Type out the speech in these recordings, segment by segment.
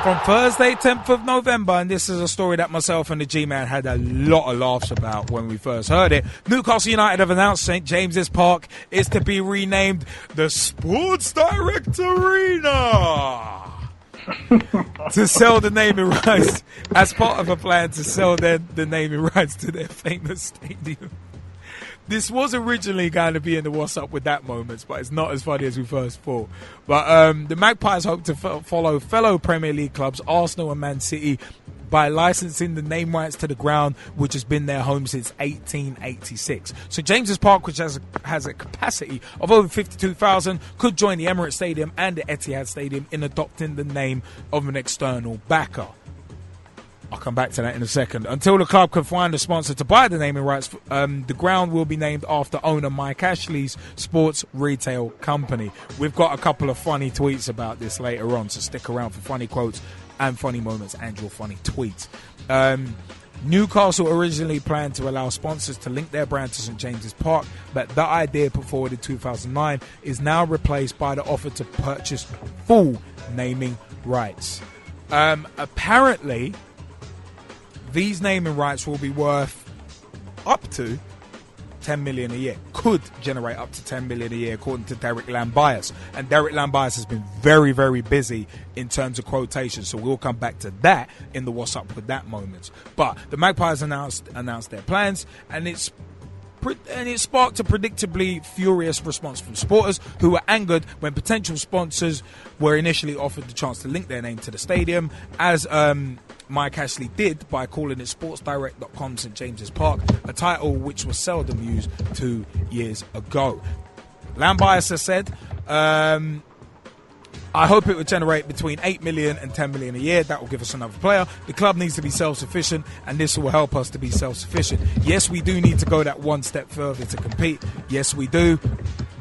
From Thursday, 10th of November, and this is a story that myself and the G-Man had a lot of laughs about when we first heard it. Newcastle United have announced St James's Park is to be renamed the Sports Direct Arena to sell the naming rights as part of a plan to sell the naming rights to their famous stadium. This was originally going to be in the What's Up With That moments, but it's not as funny as we first thought. But the Magpies hope to follow fellow Premier League clubs Arsenal and Man City by licensing the name rights to the ground, which has been their home since 1886. So James's Park, which has a capacity of over 52,000, could join the Emirates Stadium and the Etihad Stadium in adopting the name of an external backer. I'll come back to that in a second. Until the club can find a sponsor to buy the naming rights, the ground will be named after owner Mike Ashley's sports retail company. We've got a couple of funny tweets about this later on, so stick around for funny quotes and funny moments and your funny tweets. Newcastle originally planned to allow sponsors to link their brand to St James's Park, but that idea put forward in 2009 is now replaced by the offer to purchase full naming rights. Apparently, these naming rights will be worth up to 10 million a year. Could generate up to 10 million a year, according to Derek Lambias. And Derek Lambias has been very, very busy in terms of quotations. So we'll come back to that in the What's Up With That moments. But the Magpies announced their plans, and it sparked a predictably furious response from supporters who were angered when potential sponsors were initially offered the chance to link their name to the stadium, as Mike Ashley did by calling it sportsdirect.com St James's Park, a title which was seldom used 2 years ago. Lambias has said, I hope it would generate between 8 million and 10 million a year. That will give us another player. The club needs to be self-sufficient, and this will help us to be self-sufficient. Yes, we do need to go that one step further to compete. Yes, we do.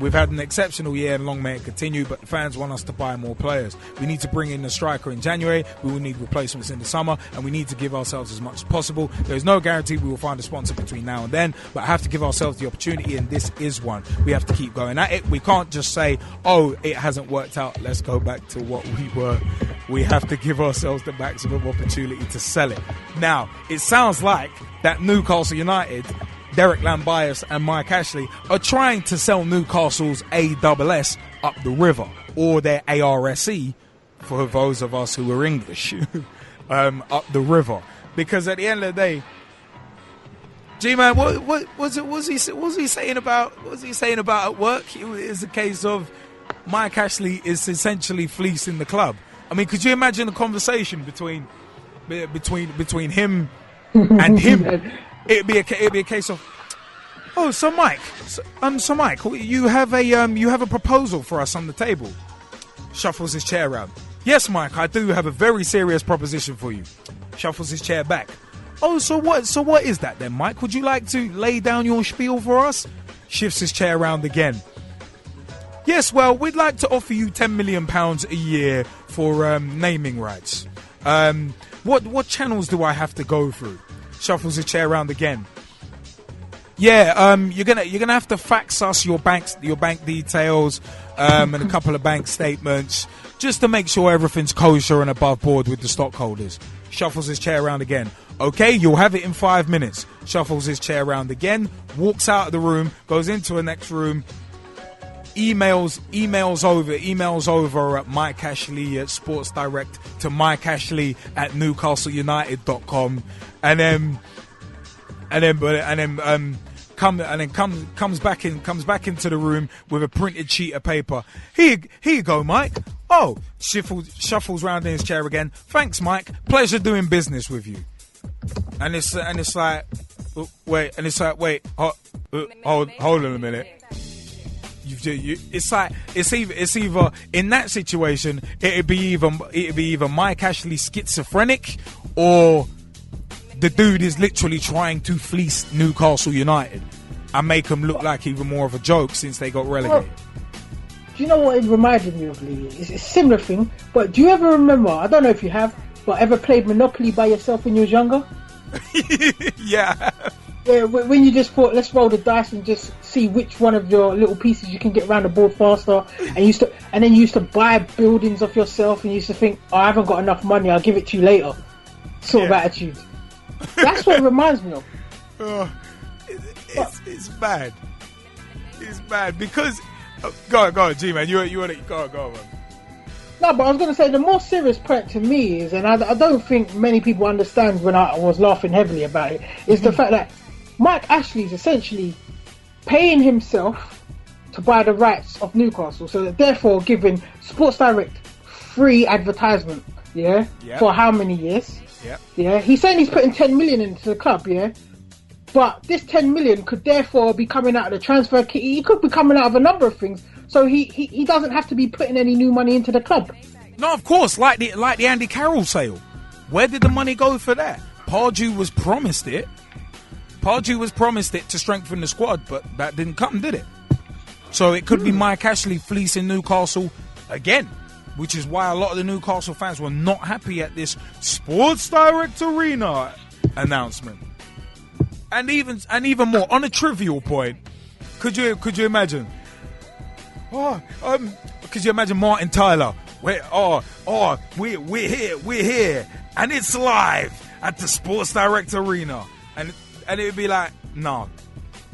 We've had an exceptional year, and long may it continue, but the fans want us to buy more players. We need to bring in a striker in January. We will need replacements in the summer, and we need to give ourselves as much as possible. There is no guarantee we will find a sponsor between now and then, but I have to give ourselves the opportunity, and this is one. We have to keep going at it. We can't just say, oh, it hasn't worked out, let's go back to what we were. We have to give ourselves the maximum opportunity to sell it. Now, it sounds like that Newcastle United, Derek Lambias and Mike Ashley, are trying to sell Newcastle's ASS up the river, or their ARSE for those of us who are English, up the river. Because at the end of the day, G-Man, what was he saying about at work? It was a case of Mike Ashley is essentially fleecing the club. I mean, could you imagine a conversation between him and him? It'd be a case of, oh, so Mike, you have a proposal for us on the table. Shuffles his chair around. Yes, Mike, I do have a very serious proposition for you. Shuffles his chair back. Oh, so what is that then, Mike? Would you like to lay down your spiel for us? Shifts his chair around again. Yes, well, we'd like to offer you £10 million a year for naming rights. What channels do I have to go through? Shuffles his chair around again. Yeah, you're gonna have to fax us your bank details and a couple of bank statements just to make sure everything's kosher and above board with the stockholders. Shuffles his chair around again. Okay, you'll have it in 5 minutes. Shuffles his chair around again. Walks out of the room. Goes into the next room. Emails over at Mike Ashley at Sports Direct to Mike Ashley at NewcastleUnited.com, and then comes back into the room with a printed sheet of paper. Here you go, Mike. Oh, shuffles round in his chair again. Thanks, Mike. Pleasure doing business with you. And it's like, wait, hold on a minute. It's either in that situation it'd be either Mike Ashley schizophrenic, or the dude is literally trying to fleece Newcastle United and make them look like even more of a joke since they got relegated. Well, do you know what it reminded me of, Lee? It's a similar thing, but do you ever remember, I don't know if you have, but ever played Monopoly by yourself when you was younger? Yeah. Yeah, when you just thought, let's roll the dice and just see which one of your little pieces you can get around the board faster, and then you used to buy buildings of yourself, and you used to think, oh, I haven't got enough money, I'll give it to you later, sort of attitude. That's what it reminds me of. It's bad. It's bad because go on, G-Man. You want to go on, man. No, but I was going to say the more serious point to me is, and I don't think many people understand when I was laughing heavily about it, is the fact that Mike Ashley is essentially paying himself to buy the rights of Newcastle, so that therefore giving Sports Direct free advertisement, for how many years? Yeah, he's saying he's putting 10 million into the club, but this 10 million could therefore be coming out of the transfer kit. He could be coming out of a number of things, so he doesn't have to be putting any new money into the club. No, of course, like the Andy Carroll sale. Where did the money go for that? Pardew was promised it. Pardew was promised it to strengthen the squad, but that didn't come, did it? So it could be Mike Ashley fleecing Newcastle again, which is why a lot of the Newcastle fans were not happy at this Sports Direct Arena announcement. And even more, on a trivial point, could you imagine? Could you imagine Martin Tyler? We're here, and it's live at the Sports Direct Arena, and it would be like, no,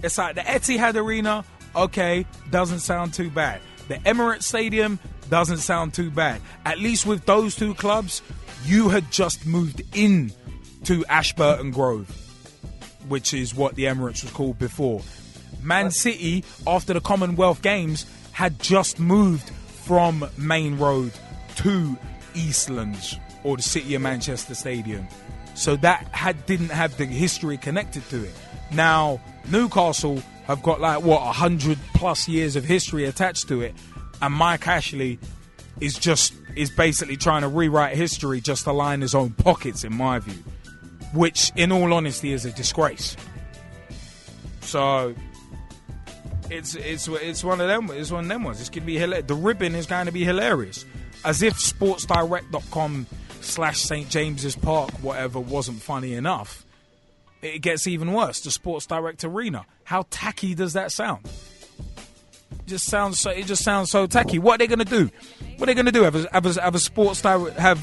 it's like the Etihad Arena. Okay, doesn't sound too bad. The Emirates Stadium doesn't sound too bad. At least with those two clubs, you had just moved in to Ashburton Grove, which is what the Emirates was called before. Man City, after the Commonwealth Games, had just moved from Main Road to Eastlands, or the City of Manchester Stadium. So that didn't have the history connected to it. Now, Newcastle have got 100 plus years of history attached to it, and Mike Ashley is basically trying to rewrite history just to line his own pockets, in my view, which, in all honesty, is a disgrace. So it's one of them. It's one of them ones. It's going to be hilarious. The ribbon is going to be hilarious, as if sportsdirect.com/St James's Park whatever wasn't funny enough. It gets even worse. The Sports Direct Arena. How tacky does that sound? It just sounds so tacky. What are they going to do? What are they going to do? Have a Sports Direct? Have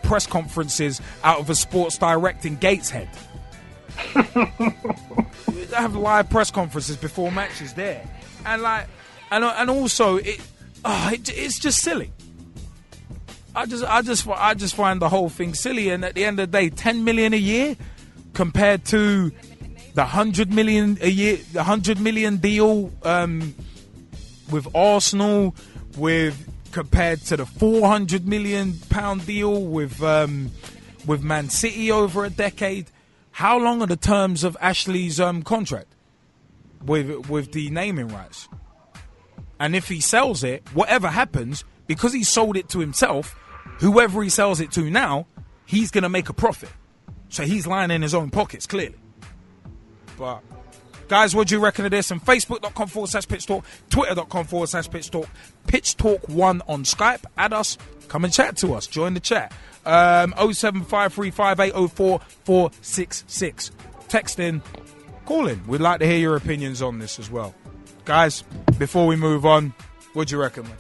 press conferences out of a Sports Direct in Gateshead? They have live press conferences before matches there, and also it's just silly. I just find the whole thing silly, and at the end of the day, 10 million a year compared to the 100 million a year, the 100 million deal with Arsenal, compared to the 400 million pound deal with Man City over a decade. How long are the terms of Ashley's contract with the naming rights? And if he sells it, whatever happens, because he sold it to himself, whoever he sells it to now, he's going to make a profit. So he's lying in his own pockets, clearly. But, guys, what do you reckon of this? And Facebook.com/Pitch Talk, Twitter.com/Pitch Talk, Pitch Talk 1 on Skype. Add us, come and chat to us, join the chat. 07535804466. Text in, call in. We'd like to hear your opinions on this as well. Guys, before we move on, what do you reckon, man?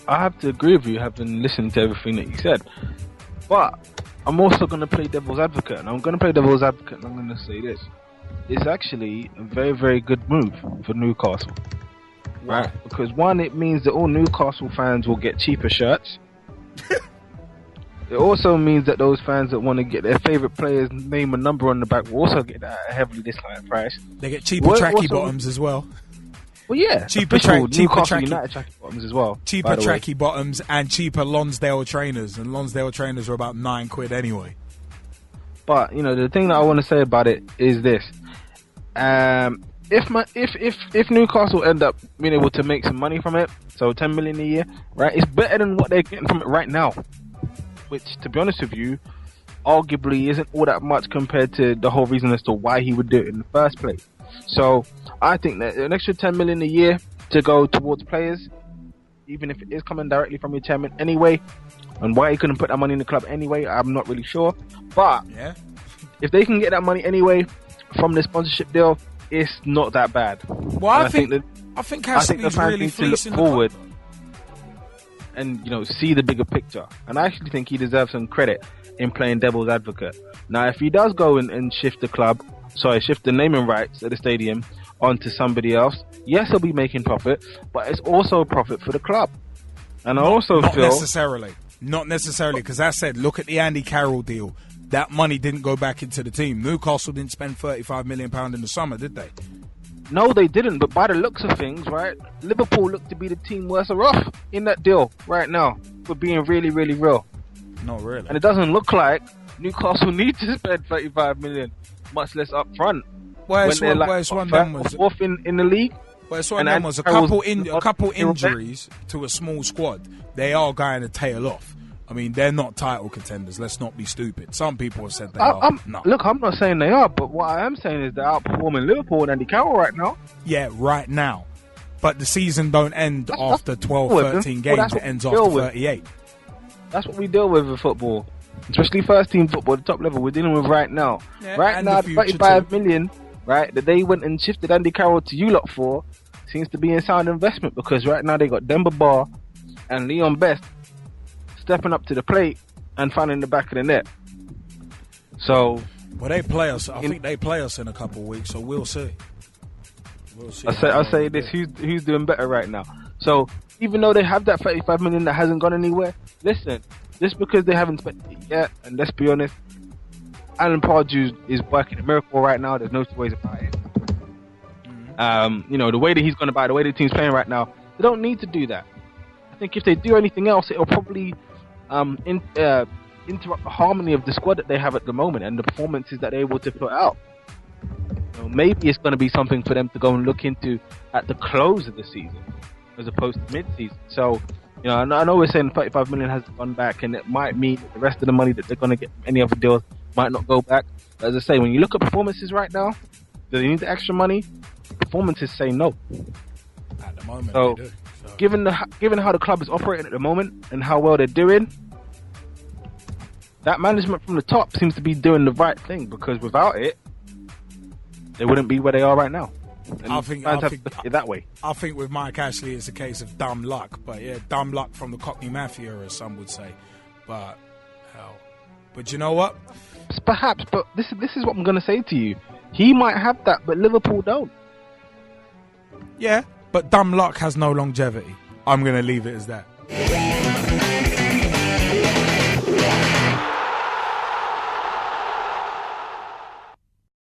I have to agree with you, having listened to everything that you said. But I'm also going to play devil's advocate, and I'm going to play devil's advocate, and I'm going to say this. It's actually a very, very good move for Newcastle. Right? Because one, it means that all Newcastle fans will get cheaper shirts. It also means that those fans that want to get their favourite player's name and number on the back will also get that at a heavily discounted price. They get cheaper tracky bottoms as well. Well, yeah. Cheaper Newcastle United tracky bottoms as well. Cheaper tracky bottoms and cheaper Lonsdale trainers. And Lonsdale trainers are about £9 anyway. But, the thing that I want to say about it is this. If Newcastle end up being able to make some money from it, so 10 million a year, right, it's better than what they're getting from it right now. Which, to be honest with you, arguably isn't all that much compared to the whole reason as to why he would do it in the first place. So, I think that an extra 10 million a year to go towards players, even if it is coming directly from your chairman anyway, and why he couldn't put that money in the club anyway, I'm not really sure. But, if they can get that money anyway, from the sponsorship deal, it's not that bad. Well, I think the Ashley's fans really need to look fleecing the forward club, and see the bigger picture. And I actually think he deserves some credit in playing devil's advocate. Now, if he does go and shift the naming rights at the stadium onto somebody else, yes, he'll be making profit, but it's also a profit for the club. And I also feel not necessarily, because I said, look at the Andy Carroll deal. That money didn't go back into the team. Newcastle didn't spend £35 million in the summer, did they? No, they didn't. But by the looks of things, right, Liverpool look to be the team worse off in that deal right now, for being really, really real. Not really. And it doesn't look like Newcastle need to spend 35 million, much less up front. Fourth in the league. Well, it's one of them was a couple injuries to a small squad. They are going to tail off. I mean, they're not title contenders. Let's not be stupid. Some people have said they are. No. Look, I'm not saying they are, but what I am saying is they're outperforming Liverpool and Andy Carroll right now. Yeah, right now. But the season don't end after 12, 13 games. It ends after 38. That's what we deal with in football. Especially first team football, the top level we're dealing with right now. Yeah, right now, 35 million, right, that they went and shifted Andy Carroll to you lot for, seems to be a sound investment, because right now they got Demba Ba and Leon Best stepping up to the plate and finding the back of the net. So, well, they play us. I think they play us in a couple of weeks, so we'll see. I say this: who's doing better right now? So, even though they have that 35 million that hasn't gone anywhere, listen, just because they haven't spent it yet, and let's be honest, Alan Pardew is working a miracle right now. There's no two ways about it. The way that he's going about it, the way the team's playing right now, they don't need to do that. I think if they do anything else, it'll probably interrupt the harmony of the squad that they have at the moment and the performances that they're able to put out. Maybe it's going to be something for them to go and look into at the close of the season as opposed to mid-season. So, I know we're saying 35 million has gone back, and it might mean that the rest of the money that they're going to get from any other deals might not go back. But as I say, when you look at performances right now, do they need the extra money? Performances say no. At the moment, so, they do. So. Given how the club is operating at the moment and how well they're doing, that management from the top seems to be doing the right thing, because without it, they wouldn't be where they are right now. And I think it that way. I think with Mike Ashley, it's a case of dumb luck. But yeah, dumb luck from the Cockney Mafia, as some would say. But hell, but you know what? Perhaps, but this is what I'm going to say to you. He might have that, but Liverpool don't. Yeah, but dumb luck has no longevity. I'm going to leave it as that.